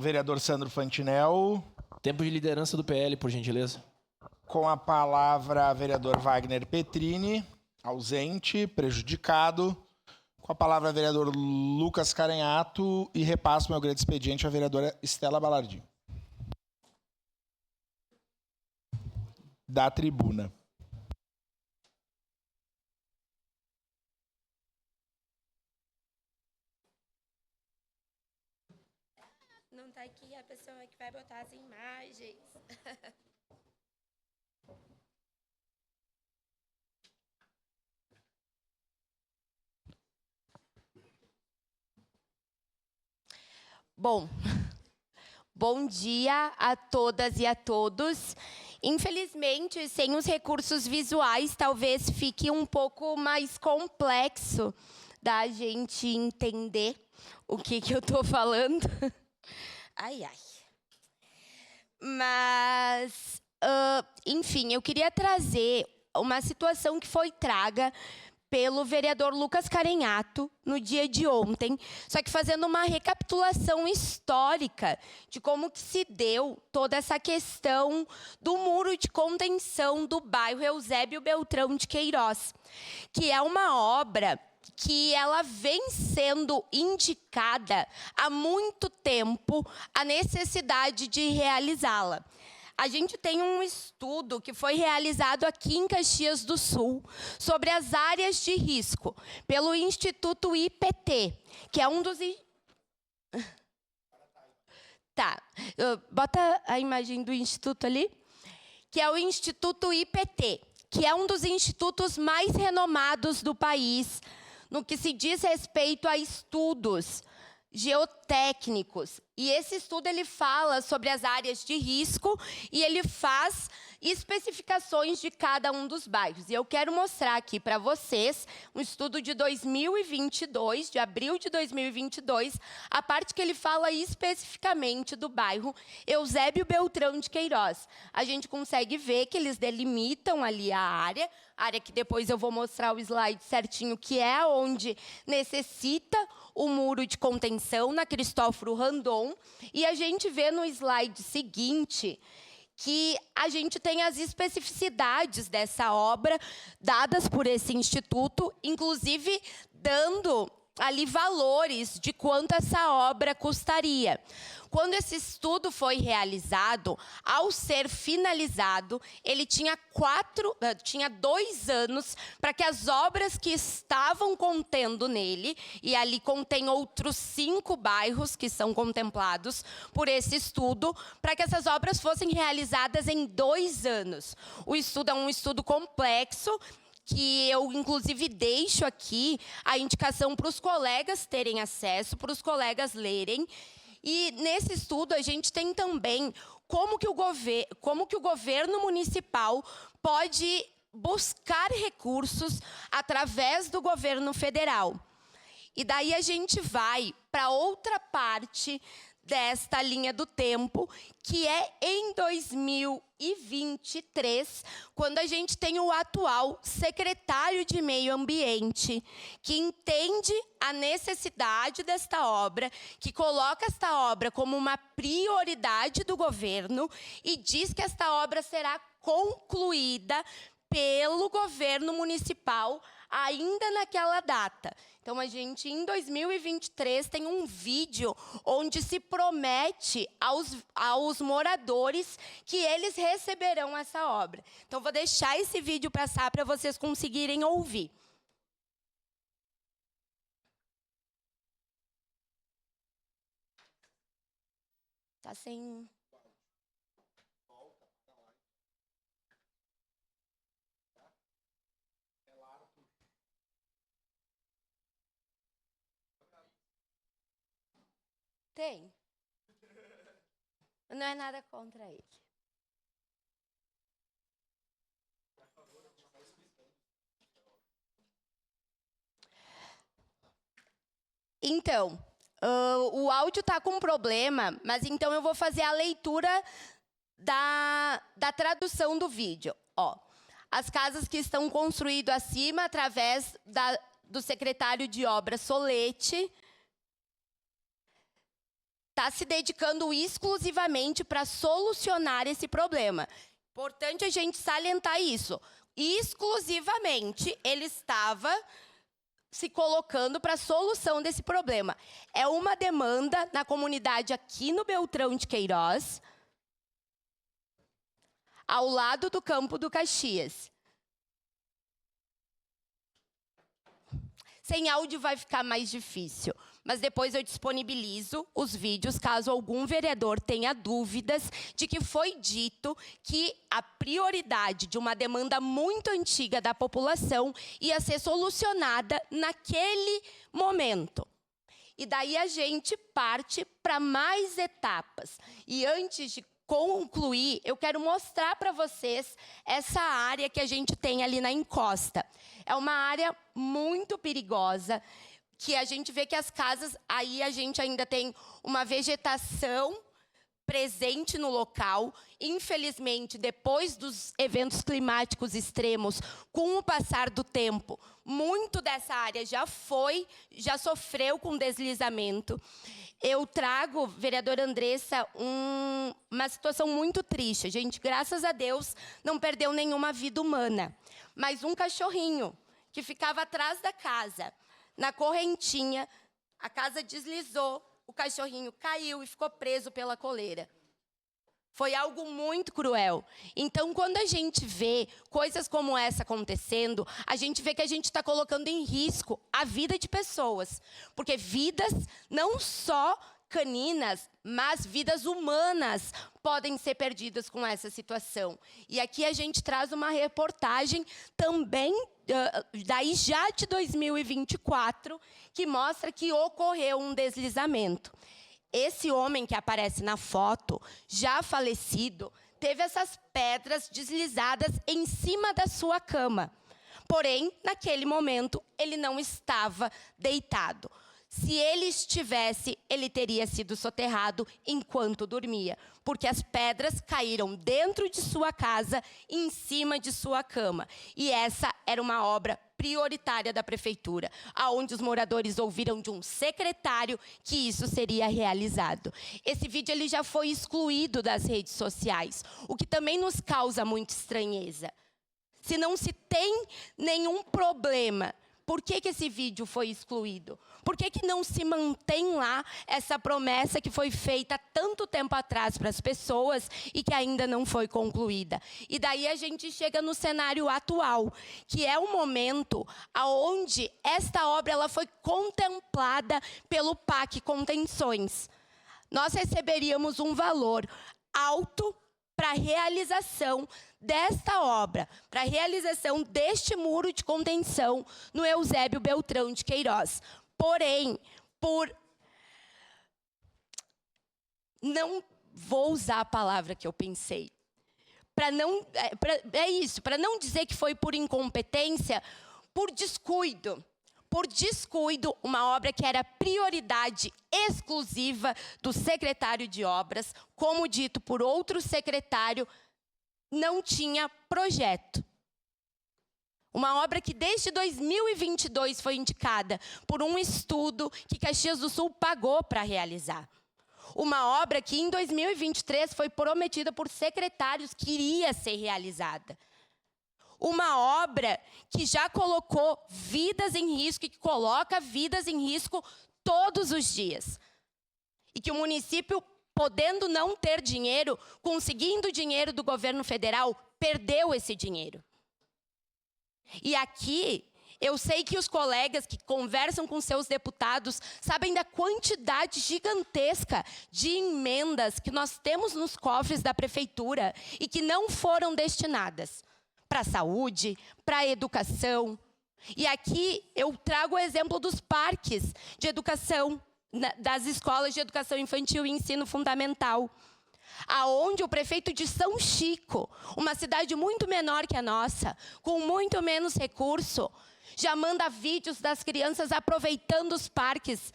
vereador Sandro Fantinel. Tempo de liderança do PL, por gentileza. Com a palavra, vereador Wagner Petrini, ausente, prejudicado. Com a palavra, vereador Lucas Carenhato. E repasso meu grande expediente à vereadora Estela Balardim. Da tribuna. Não tá aqui a pessoa que vai botar as imagens. Bom, bom dia a todas e a todos. Infelizmente, sem os recursos visuais, talvez fique um pouco mais complexo da gente entender o que eu estou falando. Ai, ai. Mas, enfim, eu queria trazer uma situação que foi traga pelo vereador Lucas Carenhato no dia de ontem, só que fazendo uma recapitulação histórica de como que se deu toda essa questão do muro de contenção do bairro Eusébio Beltrão de Queiroz, que é uma obra que ela vem sendo indicada há muito tempo a necessidade de realizá-la. A gente tem um estudo que foi realizado aqui em Caxias do Sul sobre as áreas de risco pelo Instituto IPT, que é um dos... Tá, bota a imagem do instituto ali, que é o Instituto IPT, que é um dos institutos mais renomados do país no que se diz respeito a estudos geotécnicos. E esse estudo ele fala sobre as áreas de risco e ele faz especificações de cada um dos bairros. E eu quero mostrar aqui para vocês um estudo de 2022, de abril de 2022, a parte que ele fala especificamente do bairro Eusébio Beltrão de Queiroz. A gente consegue ver que eles delimitam ali a área que depois eu vou mostrar o slide certinho, que é onde necessita o muro de contenção, na Cristóforo Randon. E a gente vê no slide seguinte que a gente tem as especificidades dessa obra dadas por esse instituto, inclusive dando ali valores de quanto essa obra custaria. Quando esse estudo foi realizado, ao ser finalizado, ele tinha 2 anos para que as obras que estavam contendo nele, e ali contém outros 5 bairros que são contemplados por esse estudo, para que essas obras fossem realizadas em 2 anos. O estudo é um estudo complexo, que eu, inclusive, deixo aqui a indicação para os colegas terem acesso, para os colegas lerem. E, nesse estudo, a gente tem também como que o governo municipal pode buscar recursos através do governo federal. E daí a gente vai para outra parte desta linha do tempo, que é em 2023, quando a gente tem o atual secretário de Meio Ambiente, que entende a necessidade desta obra, que coloca esta obra como uma prioridade do governo e diz que esta obra será concluída pelo governo municipal ainda naquela data. Então, a gente, em 2023, tem um vídeo onde se promete aos moradores que eles receberão essa obra. Então, vou deixar esse vídeo passar para vocês conseguirem ouvir. Tá sem... Tem. Não é nada contra ele. Então, o áudio está com problema, mas então eu vou fazer a leitura da tradução do vídeo. Ó, as casas que estão construídas acima através do secretário de obras Solete está se dedicando exclusivamente para solucionar esse problema. Importante a gente salientar isso. Exclusivamente, ele estava se colocando para a solução desse problema. É uma demanda na comunidade aqui no Beltrão de Queiroz, ao lado do Campo do Caxias. Sem áudio vai ficar mais difícil, mas depois eu disponibilizo os vídeos caso algum vereador tenha dúvidas de que foi dito que a prioridade de uma demanda muito antiga da população ia ser solucionada naquele momento. E daí a gente parte para mais etapas. E antes de concluir, eu quero mostrar para vocês essa área que a gente tem ali na encosta. É uma área muito perigosa, que a gente vê que as casas, aí a gente ainda tem uma vegetação presente no local. Infelizmente, depois dos eventos climáticos extremos, com o passar do tempo, muito dessa área já sofreu com deslizamento. Eu trago, vereadora Andressa, uma situação muito triste. A gente, graças a Deus, não perdeu nenhuma vida humana. Mas um cachorrinho que ficava atrás da casa, na correntinha, a casa deslizou, o cachorrinho caiu e ficou preso pela coleira. Foi algo muito cruel. Então, quando a gente vê coisas como essa acontecendo, a gente vê que a gente está colocando em risco a vida de pessoas. Porque vidas, não só caninas, mas vidas humanas podem ser perdidas com essa situação. E aqui a gente traz uma reportagem também, daí já de 2024, que mostra que ocorreu um deslizamento. Esse homem que aparece na foto, já falecido, teve essas pedras deslizadas em cima da sua cama. Porém, naquele momento, ele não estava deitado. Se ele estivesse, ele teria sido soterrado enquanto dormia, porque as pedras caíram dentro de sua casa, em cima de sua cama. E essa era uma obra prioritária da prefeitura, aonde os moradores ouviram de um secretário que isso seria realizado. Esse vídeo ele já foi excluído das redes sociais, o que também nos causa muita estranheza. Se não se tem nenhum problema, por que esse vídeo foi excluído? Por que não se mantém lá essa promessa que foi feita há tanto tempo atrás para as pessoas e que ainda não foi concluída? E daí a gente chega no cenário atual, que é o momento onde esta obra ela foi contemplada pelo PAC Contenções. Nós receberíamos um valor alto para a realização desta obra, para a realização deste muro de contenção no Eusébio Beltrão de Queiroz. Porém, não vou usar a palavra que eu pensei. Para não dizer que foi por incompetência, por descuido. Por descuido, uma obra que era prioridade exclusiva do secretário de obras, como dito por outro secretário, não tinha projeto. Uma obra que desde 2022 foi indicada por um estudo que Caxias do Sul pagou para realizar. Uma obra que em 2023 foi prometida por secretários que iria ser realizada. Uma obra que já colocou vidas em risco e que coloca vidas em risco todos os dias. E que o município, podendo não ter dinheiro, conseguindo dinheiro do governo federal, perdeu esse dinheiro. E aqui, eu sei que os colegas que conversam com seus deputados sabem da quantidade gigantesca de emendas que nós temos nos cofres da prefeitura e que não foram destinadas para a saúde, para a educação. E aqui eu trago o exemplo dos parques de educação, das escolas de educação infantil e ensino fundamental, aonde o prefeito de São Chico, uma cidade muito menor que a nossa, com muito menos recurso, já manda vídeos das crianças aproveitando os parques.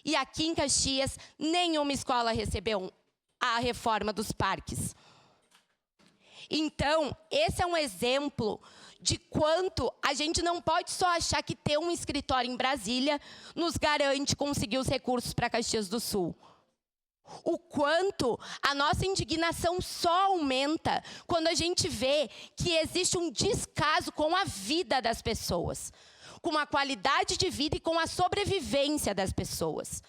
E aqui em Caxias, nenhuma escola recebeu a reforma dos parques. Então, esse é um exemplo de quanto a gente não pode só achar que ter um escritório em Brasília nos garante conseguir os recursos para Caxias do Sul. o quanto a nossa indignação só aumenta quando a gente vê que existe um descaso com a vida das pessoas, com a qualidade de vida e com a sobrevivência das pessoas.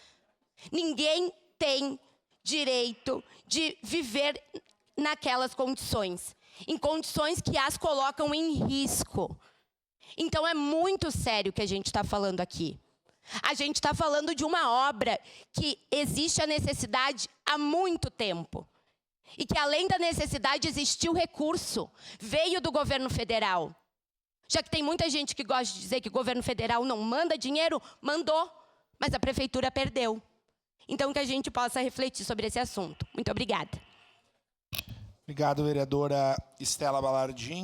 Ninguém tem direito de viver naquelas condições, em condições que as colocam em risco. Então é muito sério o que a gente está falando aqui. A gente está falando de uma obra que existe a necessidade há muito tempo. E que além da necessidade existiu recurso, veio do governo federal. Já que tem muita gente que gosta de dizer que o governo federal não manda dinheiro, mandou, mas a prefeitura perdeu. Então que a gente possa refletir sobre esse assunto. Muito obrigada. Obrigado, vereadora Estela Balardim.